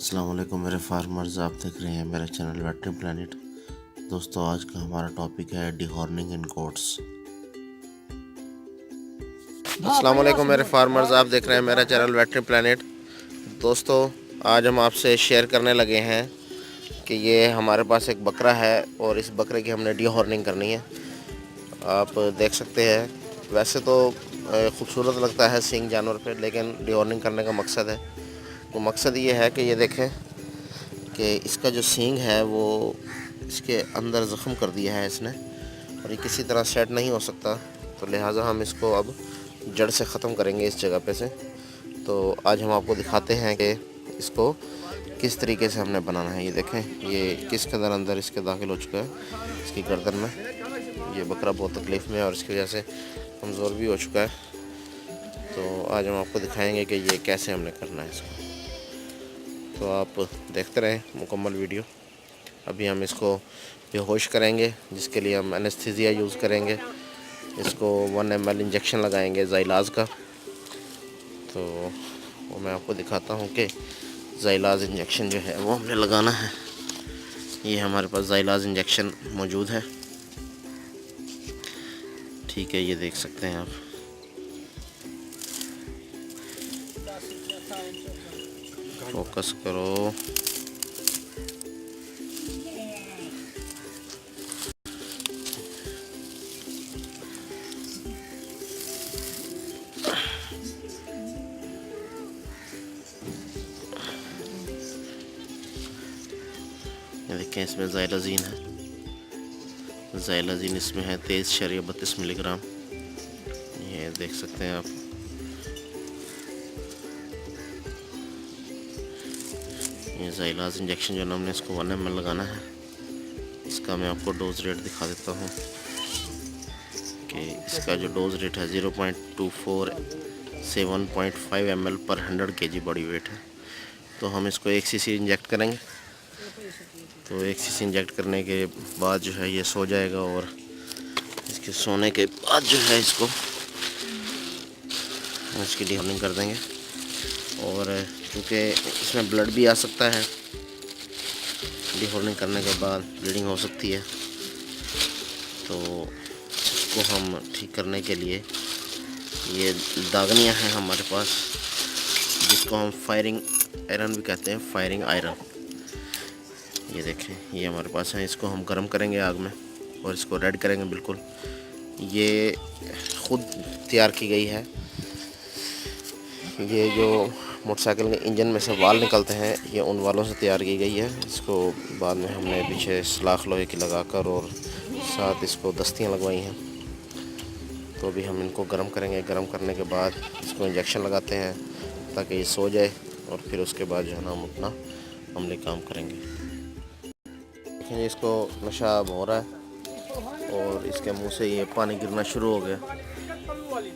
अस्सलाम वालेकुम मेरे फार्मर्स, आप देख रहे हैं मेरा चैनल वेटरी प्लानिट। दोस्तों, आज का हमारा टॉपिक है डिहॉर्निंग इन गोट्स। अस्सलाम वालेकुम मेरे फार्मर्स, आप देख रहे हैं मेरा चैनल वेटरी प्लानिट। दोस्तों, आज हम आपसे शेयर करने लगे हैं कि ये हमारे पास एक बकरा है और इस बकरे की हमने डिहॉर्निंग करनी है। आप देख सकते हैं, वैसे तो खूबसूरत लगता है सींग जानवर पे, लेकिन डिहॉर्निंग करने का मकसद है। तो मकसद ये है कि ये देखें कि इसका जो सींग है वो इसके अंदर ज़ख्म कर दिया है इसने, और ये किसी तरह सेट नहीं हो सकता। तो लिहाजा हम इसको अब जड़ से ख़त्म करेंगे इस जगह पे से। तो आज हम आपको दिखाते हैं कि इसको किस तरीके से हमने बनाना है। ये देखें, ये किस कदर अंदर इसके दाखिल हो चुका है इसकी गर्दन में। ये बकरा बहुत तकलीफ़ में है और इसकी वजह से कमज़ोर भी हो चुका है। तो आज हम आपको दिखाएंगे कि ये कैसे हमने करना है इसको। तो आप देखते रहें मुकम्मल वीडियो। अभी हम इसको बेहोश करेंगे, जिसके लिए हम एनेस्थीसिया यूज़ करेंगे। इसको 1 ml इंजेक्शन लगाएंगे ज़ाइलाज़ का। तो वो मैं आपको दिखाता हूँ कि ज़ाइलाज़ इंजेक्शन जो है वो हमने लगाना है। ये हमारे पास ज़ाइलाज़ इंजेक्शन मौजूद है, ठीक है, ये देख सकते हैं आप। फोकस करो। ये देखें, इसमें ज़ाइलाज़ीन है। ज़ाइलाज़ीन इसमें है 23.32 मिलीग्राम। ये देख सकते हैं आप। ये ज़ाइलाज़ इंजेक्शन जो हमने इसको 1 ml लगाना है, इसका मैं आपको डोज रेट दिखा देता हूँ कि इसका जो डोज रेट है 0.24 7.5 ml पर 100 kg बॉडी वेट है। तो हम इसको 1 cc इंजेक्ट करेंगे। तो 1 cc इंजेक्ट करने के बाद जो है ये सो जाएगा, और इसके सोने के बाद जो है इसको इसकी डिहॉर्निंग कर देंगे। और क्योंकि इसमें ब्लड भी आ सकता है, डिहॉर्निंग करने के बाद ब्लीडिंग हो सकती है, तो इसको हम ठीक करने के लिए ये दागनियाँ हैं हमारे पास, जिसको हम फायरिंग आयरन भी कहते हैं, फायरिंग आयरन। ये देखें, ये हमारे पास है। इसको हम गर्म करेंगे आग में और इसको रेड करेंगे बिल्कुल। ये खुद तैयार की गई है। ये जो मोटरसाइकिल के इंजन में से वाल निकलते हैं, ये उन वालों से तैयार की गई है। इसको बाद में हमने पीछे सलाख लोहे की लगाकर और साथ इसको दस्तियाँ लगवाई हैं। तो अभी हम इनको गर्म करेंगे। गर्म करने के बाद इसको इंजेक्शन लगाते हैं ताकि ये सो जाए, और फिर उसके बाद जो है ना हम अपना अमली काम करेंगे। देखें, इसको नशा हो रहा है और इसके मुंह से ये पानी गिरना शुरू हो गया।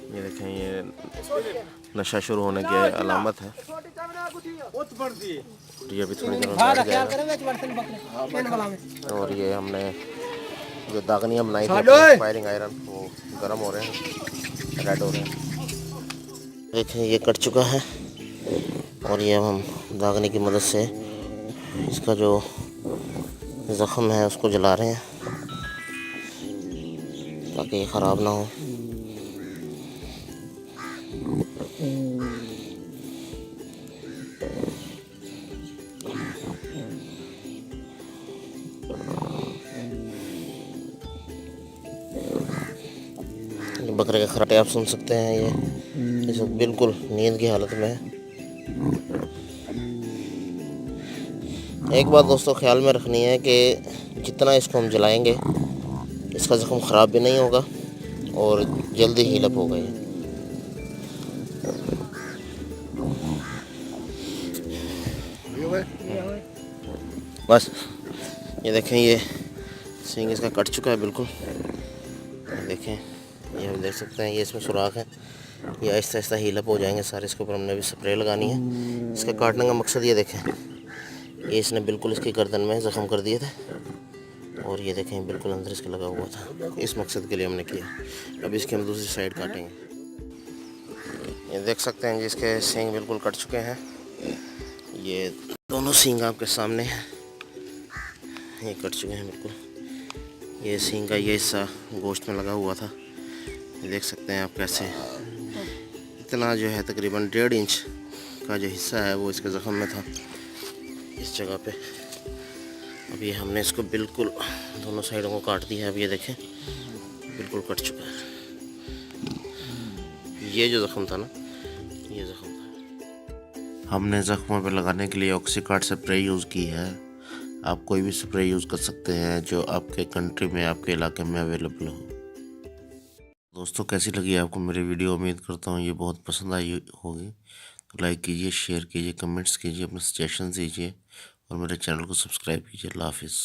ये देखें, ये नशा शुरू होने की अलामत है। ये अभी थोड़ी देर में बैठ जाएगा। और ये हमने जो दागनियाँ बनाई थी फायरिंग आयरन, वो गर्म हो रहे हैं, रेड हो रहे हैं। देखें, ये कट चुका है और ये हम दागनी की मदद से इसका जो ज़ख्म है उसको जला रहे हैं ताकि ये ख़राब ना हो। बकरे के खराटे आप सुन सकते हैं, ये इस वक्त बिल्कुल नींद की हालत में है। एक बात दोस्तों ख्याल में रखनी है कि जितना इसको हम जलाएंगे, इसका ज़ख्म ख़राब भी नहीं होगा और जल्दी हील अप होगा। ये बस, ये देखें, ये सींग इसका कट चुका है बिल्कुल। देखें, ये हम देख सकते हैं, ये इसमें सुराख है। ये आहिस्ता आहिस्ता हील अप हो जाएंगे सारे। इसके ऊपर हमने भी स्प्रे लगानी है। इसका काटने का मकसद ये देखें, ये इसने बिल्कुल इसकी गर्दन में ज़ख्म कर दिए थे, और ये देखें बिल्कुल अंदर इसके लगा हुआ था। इस मकसद के लिए हमने किया। अब इसकी हम दूसरी साइड काटेंगे। ये देख सकते हैं जी, इसके सींग बिल्कुल कट चुके हैं। ये दोनों सींग आपके सामने हैं, ये कट चुके हैं बिल्कुल। ये सींग का ये हिस्सा गोश्त में लगा हुआ था, ये देख सकते हैं आप कैसे इतना जो है तकरीबन 1.5 इंच का जो हिस्सा है वो इसके ज़ख्म में था इस जगह पे। अब ये हमने इसको बिल्कुल दोनों साइडों को काट दिया है। अब ये देखें बिल्कुल कट चुका है। ये जो ज़ख्म था ना, ये ज़ख्म था। हमने ज़ख्मों पे लगाने के लिए ऑक्सीकार्ड स्प्रे यूज़ की है। आप कोई भी स्प्रे यूज़ कर सकते हैं जो आपके कंट्री में, आपके इलाके में अवेलेबल हो। दोस्तों कैसी लगी आपको मेरी वीडियो? उम्मीद करता हूँ ये बहुत पसंद आई होगी। तो लाइक कीजिए, शेयर कीजिए, कमेंट्स कीजिए, अपने सजेशन दीजिए और मेरे चैनल को सब्सक्राइब कीजिए। अल्लाह हाफिज़।